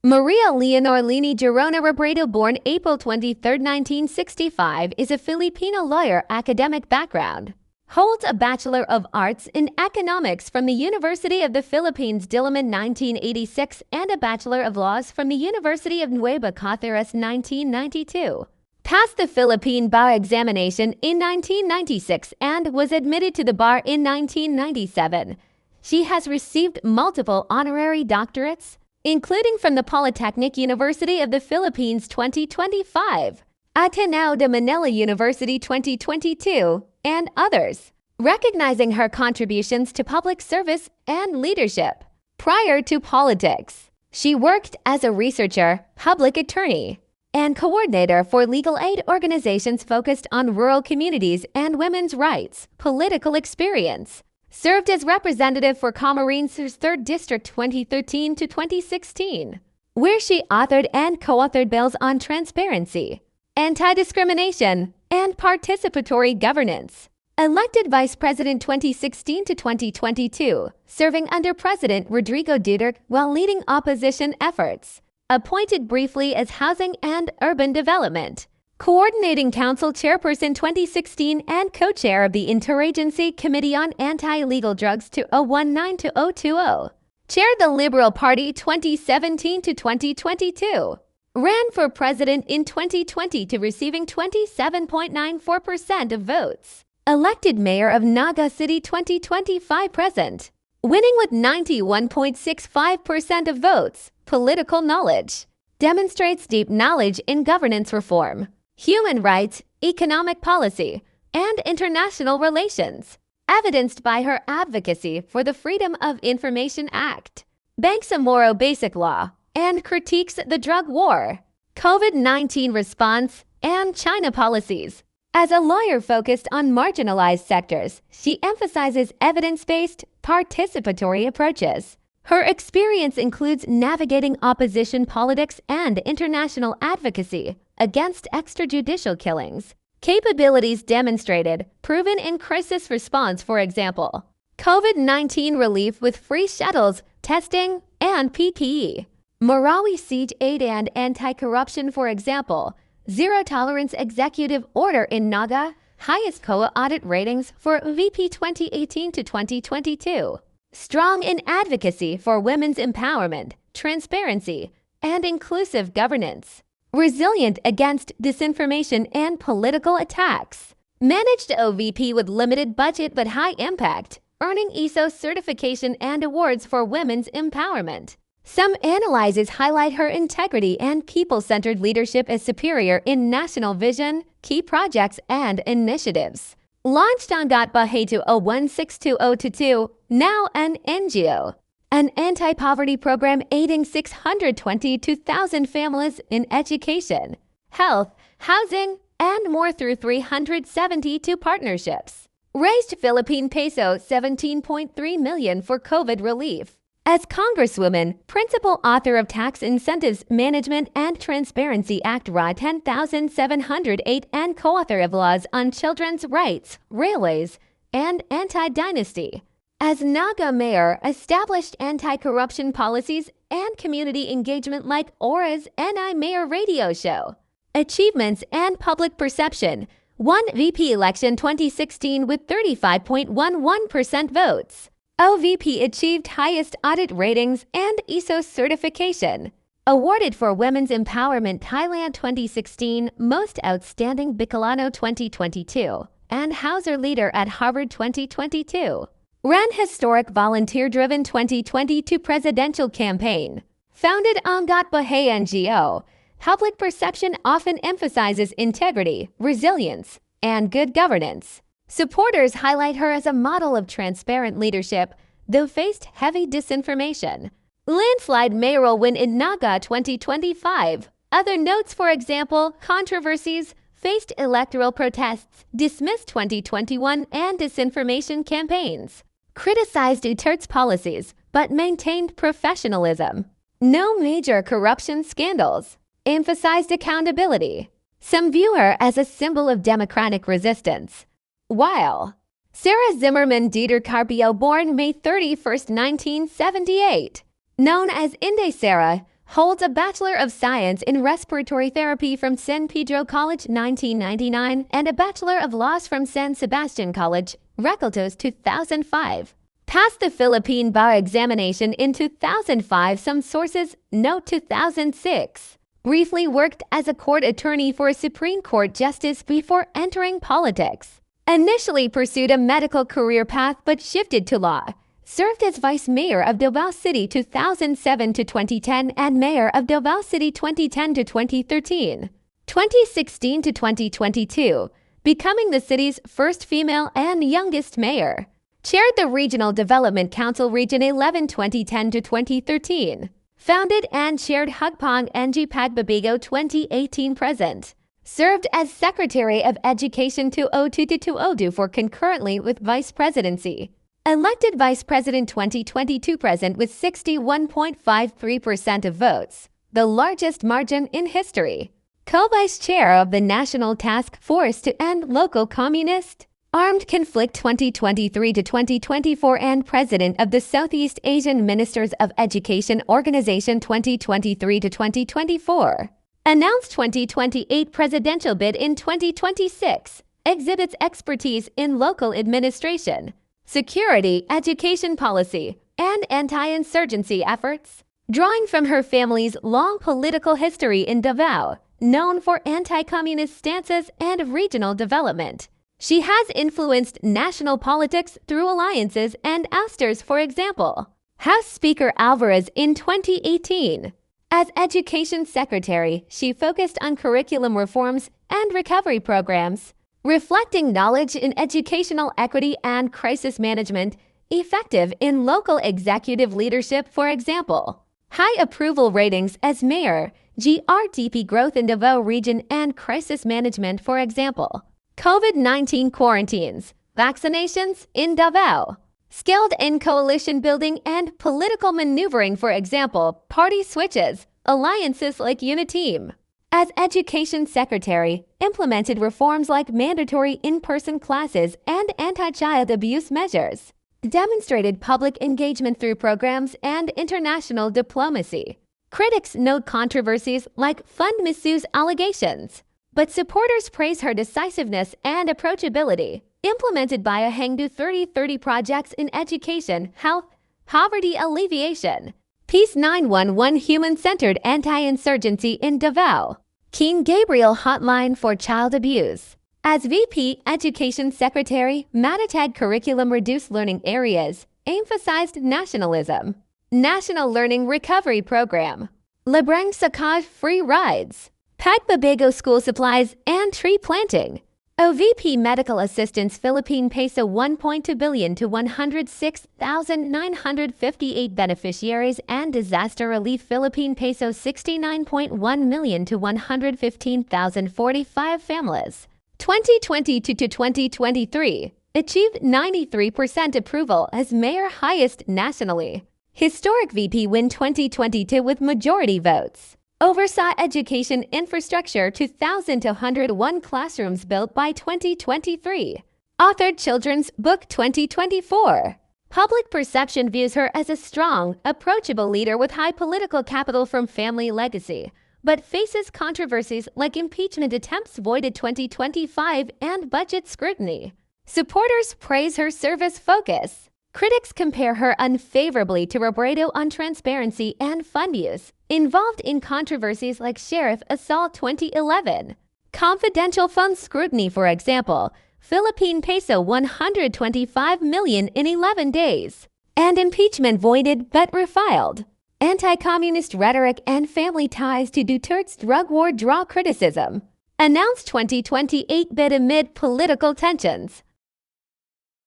Maria Leonor Leni Girona Robredo, born April 23, 1965, is a Filipino lawyer. Academic background: holds a Bachelor of Arts in Economics from the University of the Philippines Diliman 1986 and a Bachelor of Laws from the University of Nueva Cáceres 1992. Passed the Philippine Bar examination in 1996 and was admitted to the bar in 1997. She has received multiple honorary doctorates, including from the Polytechnic University of the Philippines 2025, Ateneo de Manila University 2022, and others, recognizing her contributions to public service and leadership. Prior to politics, she worked as a researcher, public attorney, and coordinator for legal aid organizations focused on rural communities and women's rights. Political experience: served as representative for Camarines' 3rd District 2013 to 2016, where she authored and co-authored bills on transparency, anti-discrimination, and participatory governance. Elected Vice President 2016 to 2022, serving under President Rodrigo Duterte while leading opposition efforts. Appointed briefly as Housing and Urban Development Coordinating Council Chairperson 2016 and co-chair of the Interagency Committee on Anti-Illegal Drugs 2019 to 020. Chaired the Liberal Party 2017 to 2022. Ran for president in 2020 to receiving 27.94% of votes. Elected mayor of Naga City 2025 present, winning with 91.65% of votes. Political knowledge: demonstrates deep knowledge in governance reform, human rights, economic policy, and international relations, evidenced by her advocacy for the Freedom of Information Act, banks a Moro Basic Law, and critiques the drug war, COVID-19 response, and China policies. As a lawyer focused on marginalized sectors, she emphasizes evidence-based, participatory approaches. Her experience includes navigating opposition politics and international advocacy against extrajudicial killings. Capabilities demonstrated, proven in crisis response, for example, COVID-19 relief with free shuttles, testing, and PPE. Marawi siege aid and anti-corruption, for example, zero-tolerance executive order in Naga, highest COA audit ratings for VP 2018 to 2022. Strong in advocacy for women's empowerment, transparency, and inclusive governance. Resilient against disinformation and political attacks. Managed OVP with limited budget but high impact, earning ISO certification and awards for women's empowerment. Some analyses highlight her integrity and people-centered leadership as superior in national vision, key projects, and initiatives. Launched on Bahay 2016202, now an NGO. An anti-poverty program aiding 622,000 families in education, health, housing, and more through 372 partnerships. Raised Philippine peso 17.3 million for COVID relief. As Congresswoman, principal author of Tax Incentives Management and Transparency Act RA 10708 and co-author of laws on children's rights, railways, and anti-dynasty. As Naga mayor, established anti-corruption policies and community engagement like Aura's NI Mayor radio show. Achievements and public perception: won VP election 2016 with 35.11% votes. OVP achieved highest audit ratings and ISO certification. Awarded for Women's Empowerment Thailand 2016, Most Outstanding Bicolano 2022, and Hauser Leader at Harvard 2022. Ran historic volunteer-driven 2022 presidential campaign. Founded Angat Bahay NGO, public perception often emphasizes integrity, resilience, and good governance. Supporters highlight her as a model of transparent leadership, though faced heavy disinformation. Landslide mayoral win in Naga 2025. Other notes, for example, controversies, faced electoral protests, dismissed 2021 and disinformation campaigns. Criticized Duterte's policies, but maintained professionalism. No major corruption scandals. Emphasized accountability. Some view her as a symbol of democratic resistance. While Sara Zimmerman Dieter Carpio, born May 31, 1978, known as Inday Sara, Holds a Bachelor of Science in Respiratory Therapy from San Pedro College 1999 and a Bachelor of Laws from San Sebastian College, Recoltos 2005. Passed the Philippine Bar Examination in 2005. Some sources note 2006. Briefly worked as a court attorney for a Supreme Court justice before entering politics. Initially pursued a medical career path but shifted to law. Served as Vice Mayor of Davao City 2007 to 2010 and Mayor of Davao City 2010 to 2013. 2016 to 2022, becoming the city's first female and youngest mayor. Chaired the Regional Development Council Region 11 2010 to 2013. Founded and chaired Hagpong NG Pagbabigo 2018 present. Served as Secretary of Education 2002 to 2024 concurrently with Vice Presidency. Elected Vice President 2022 present with 61.53% of votes, the largest margin in history. Co-Vice Chair of the National Task Force to End Local Communist Armed Conflict 2023 to 2024 and President of the Southeast Asian Ministers of Education Organization 2023 to 2024. Announced 2028 presidential bid in 2026. Exhibits expertise in local administration, security, education policy, and anti-insurgency efforts. Drawing from her family's long political history in Davao, known for anti-communist stances and regional development, she has influenced national politics through alliances and ousters, for example. House Speaker Alvarez in 2018. As Education Secretary, she focused on curriculum reforms and recovery programs, reflecting knowledge in educational equity and crisis management, effective in local executive leadership, for example. High approval ratings as mayor, GRDP growth in Davao region and crisis management, for example. COVID-19 quarantines, vaccinations in Davao. Skilled in coalition building and political maneuvering, for example, party switches, alliances like Uniteam. As Education Secretary, implemented reforms like mandatory in-person classes and anti-child abuse measures. Demonstrated public engagement through programs and international diplomacy. Critics note controversies like fund misuse allegations, but supporters praise her decisiveness and approachability. Implemented by a Hangdu 3030 projects in education, health, poverty alleviation. Peace 911 human-centered anti-insurgency in Davao. King Gabriel Hotline for Child Abuse. As VP Education Secretary, Matatag Curriculum Reduced Learning Areas, emphasized nationalism. National Learning Recovery Program. Libreng Sakaj Free Rides. Pagbabago School Supplies and Tree Planting. OVP Medical Assistance Philippine Peso 1.2 billion to 106,958 beneficiaries and Disaster Relief Philippine Peso 69.1 million to 115,045 families. 2022 to 2023 achieved 93% approval as mayor, highest nationally. Historic VP win 2022 with majority votes. Oversaw education infrastructure 2,201 classrooms built by 2023. Authored Children's Book 2024. Public perception views her as a strong, approachable leader with high political capital from family legacy, but faces controversies like impeachment attempts voided 2025 and budget scrutiny. Supporters praise her service focus. Critics compare her unfavorably to Robredo on transparency and fund use, involved in controversies like Sheriff Assault 2011. Confidential fund scrutiny, for example, Philippine Peso 125 million in 11 days. And impeachment voided but refiled. Anti-communist rhetoric and family ties to Duterte's drug war draw criticism. Announced 2028 bid amid political tensions.